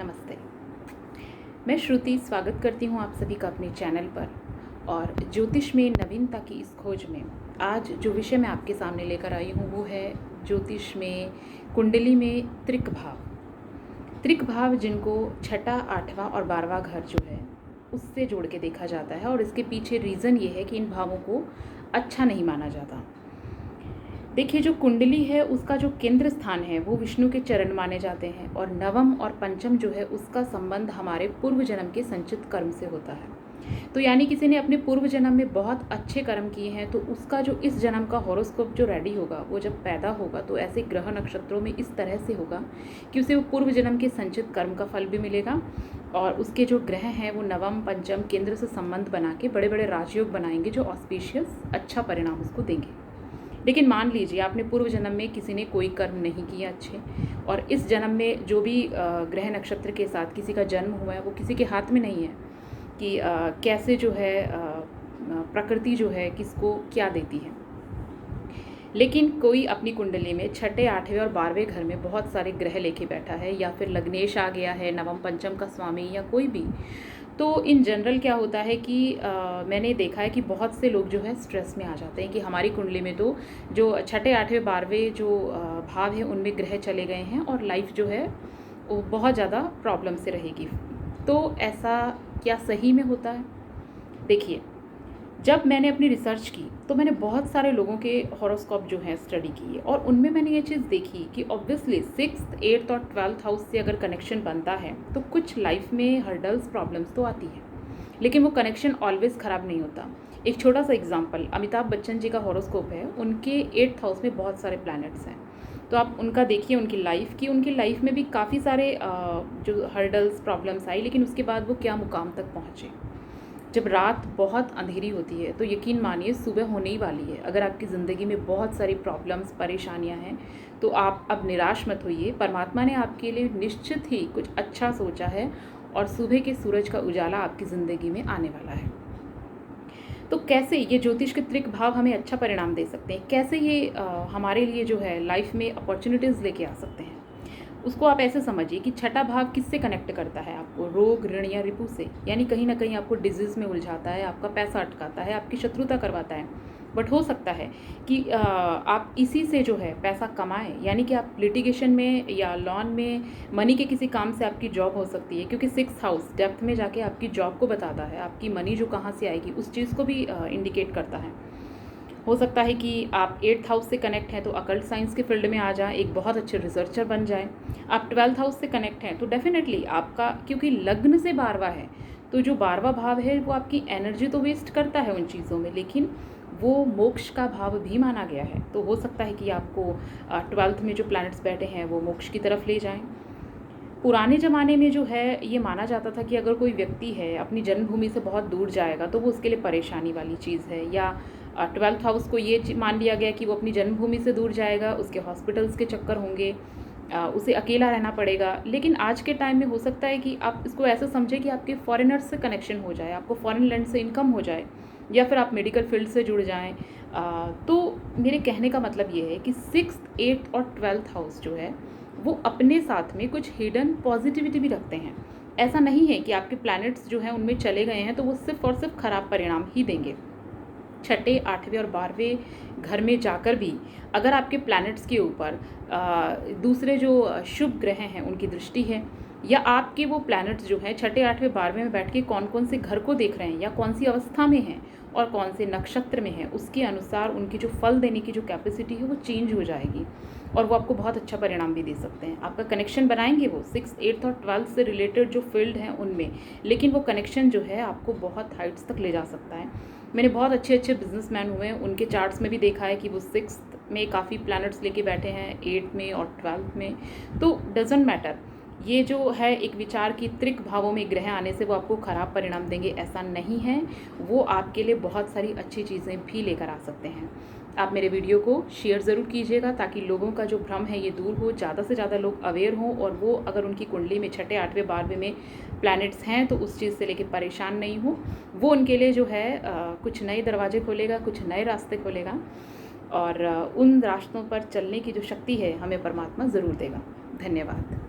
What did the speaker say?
नमस्ते। मैं श्रुति स्वागत करती हूँ आप सभी का अपने चैनल पर। और ज्योतिष में नवीनता की इस खोज में आज जो विषय मैं आपके सामने लेकर आई हूँ वो है ज्योतिष में कुंडली में त्रिक भाव। त्रिक भाव जिनको छठा, आठवां और 12वां घर जो है उससे जोड़ के देखा जाता है, और इसके पीछे रीज़न ये है कि इन भावों को अच्छा नहीं माना जाता। देखिए, जो कुंडली है उसका जो केंद्र स्थान है वो विष्णु के चरण माने जाते हैं, और नवम और पंचम जो है उसका संबंध हमारे पूर्व जन्म के संचित कर्म से होता है। तो यानी किसी ने अपने पूर्व जन्म में बहुत अच्छे कर्म किए हैं तो उसका जो इस जन्म का हॉरोस्कोप जो रेडी होगा वो जब पैदा होगा तो ऐसे ग्रह नक्षत्रों में इस तरह से होगा कि उसे वो पूर्व जन्म के संचित कर्म का फल भी मिलेगा, और उसके जो ग्रह हैं वो नवम पंचम केंद्र से संबंध बना के बड़े बड़े राजयोग बनाएंगे जो ऑस्पिशियस अच्छा परिणाम उसको देंगे। लेकिन मान लीजिए आपने पूर्व जन्म में किसी ने कोई कर्म नहीं किया अच्छे, और इस जन्म में जो भी ग्रह नक्षत्र के साथ किसी का जन्म हुआ है वो किसी के हाथ में नहीं है कि कैसे जो है प्रकृति जो है किसको क्या देती है। लेकिन कोई अपनी कुंडली में छठे, आठवें और 12वें घर में बहुत सारे ग्रह लेके बैठा है, या फिर लग्नेश आ गया है, नवम पंचम का स्वामी या कोई भी, तो इन जनरल क्या होता है कि मैंने देखा है कि बहुत से लोग जो है स्ट्रेस में आ जाते हैं कि हमारी कुंडली में तो जो छठे, आठवें, 12वें जो भाव है उनमें ग्रह चले गए हैं और लाइफ जो है वो बहुत ज़्यादा प्रॉब्लम से रहेगी। तो ऐसा क्या सही में होता है? देखिए, जब मैंने अपनी रिसर्च की तो मैंने बहुत सारे लोगों के हॉरोस्कोप जो हैं स्टडी किए, और उनमें मैंने ये चीज़ देखी कि ऑब्वियसली 6th, 8th और 12th हाउस से अगर कनेक्शन बनता है तो कुछ लाइफ में हर्डल्स, प्रॉब्लम्स तो आती है, लेकिन वो कनेक्शन ऑलवेज ख़राब नहीं होता। एक छोटा सा एग्जाम्पल, अमिताभ बच्चन जी का हॉरोस्कोप है, उनके 8th हाउस में बहुत सारे प्लैनेट्स हैं। तो आप उनका देखिए, उनकी लाइफ में भी काफ़ी सारे जो हर्डल्स, प्रॉब्लम्स आई, लेकिन उसके बाद वो क्या मुकाम तक पहुँचे। जब रात बहुत अंधेरी होती है तो यकीन मानिए सुबह होने ही वाली है। अगर आपकी ज़िंदगी में बहुत सारी प्रॉब्लम्स, परेशानियां हैं तो आप अब निराश मत होइए। परमात्मा ने आपके लिए निश्चित ही कुछ अच्छा सोचा है, और सुबह के सूरज का उजाला आपकी ज़िंदगी में आने वाला है। तो कैसे ये ज्योतिष के त्रिक भाव हमें अच्छा परिणाम दे सकते हैं, कैसे ये हमारे लिए जो है लाइफ में अपॉर्चुनिटीज़ लेके आ सकते हैं, उसको आप ऐसे समझिए कि छठा भाव किससे कनेक्ट करता है आपको? रोग, ऋण या रिपु से। यानी कहीं ना कहीं आपको डिजीज़ में उलझाता है, आपका पैसा अटकाता है, आपकी शत्रुता करवाता है। बट हो सकता है कि आप इसी से जो है पैसा कमाएं, यानी कि आप लिटिगेशन में या लॉन में मनी के किसी काम से आपकी जॉब हो सकती है, क्योंकि 6th हाउस डेप्थ में जाके आपकी जॉब को बताता है, आपकी मनी जो कहाँ से आएगी उस चीज़ को भी इंडिकेट करता है। हो सकता है कि आप 8th हाउस से कनेक्ट हैं तो अकल्ट साइंस के फील्ड में आ जाएं, एक बहुत अच्छे रिसर्चर बन जाएं। आप 12th हाउस से कनेक्ट हैं तो डेफिनेटली आपका, क्योंकि लग्न से 12वां है तो जो 12वां भाव है वो आपकी एनर्जी तो वेस्ट करता है उन चीज़ों में, लेकिन वो मोक्ष का भाव भी माना गया है। तो हो सकता है कि आपको 12th में जो प्लैनेट्स बैठे हैं वो मोक्ष की तरफ ले जाएं। पुराने ज़माने में जो है ये माना जाता था कि अगर कोई व्यक्ति है अपनी जन्मभूमि से बहुत दूर जाएगा तो वो उसके लिए परेशानी वाली चीज़ है, या 12th हाउस को ये मान लिया गया कि वो अपनी जन्मभूमि से दूर जाएगा, उसके हॉस्पिटल्स के चक्कर होंगे, उसे अकेला रहना पड़ेगा। लेकिन आज के टाइम में हो सकता है कि आप इसको ऐसा समझें कि आपके फॉरेनर्स से कनेक्शन हो जाए, आपको फॉरेन लैंड से इनकम हो जाए, या फिर आप मेडिकल फील्ड से जुड़ जाएँ। तो मेरे कहने का मतलब ये है कि 6th, 8th और 12th हाउस जो है वो अपने साथ में कुछ हिडन पॉजिटिविटी भी रखते हैं। ऐसा नहीं है कि आपके प्लैनेट्स जो हैं उनमें चले गए हैं तो वो सिर्फ और सिर्फ खराब परिणाम ही देंगे। छठे, 8वें और 12वें घर में जाकर भी अगर आपके प्लैनेट्स के ऊपर दूसरे जो शुभ ग्रह हैं उनकी दृष्टि है, या आपके वो प्लैनेट्स जो हैं छठे, 8वें, 12वें में बैठ के कौन कौन से घर को देख रहे हैं, या कौन सी अवस्था में हैं और कौन से नक्षत्र में हैं, उसके अनुसार उनकी जो फल देने की जो कैपेसिटी है वो चेंज हो जाएगी, और वो आपको बहुत अच्छा परिणाम भी दे सकते हैं। आपका कनेक्शन बनाएंगे वो 6th, 8th और 12th से रिलेटेड जो फील्ड हैं उनमें, लेकिन वो कनेक्शन जो है आपको बहुत हाइट्स तक ले जा सकता है। मैंने बहुत अच्छे अच्छे बिजनेसमैन हुए हैं, उनके चार्ट्स में भी देखा है कि वो 6th में काफ़ी प्लैनेट्स लेके बैठे हैं, 8th में और 12th में। तो डजेंट मैटर, ये जो है एक विचार की त्रिक भावों में ग्रह आने से वो आपको ख़राब परिणाम देंगे, ऐसा नहीं है। वो आपके लिए बहुत सारी अच्छी चीज़ें भी लेकर आ सकते हैं। आप मेरे वीडियो को शेयर ज़रूर कीजिएगा ताकि लोगों का जो भ्रम है ये दूर हो, ज़्यादा से ज़्यादा लोग अवेयर हों, और वो अगर उनकी कुंडली में छठे, 8वें, 12वें में प्लैनेट्स हैं तो उस चीज़ से लेके परेशान नहीं हो। वो उनके लिए जो है कुछ नए दरवाजे खोलेगा, कुछ नए रास्ते खोलेगा, और उन रास्तों पर चलने की जो शक्ति है हमें परमात्मा ज़रूर देगा। धन्यवाद।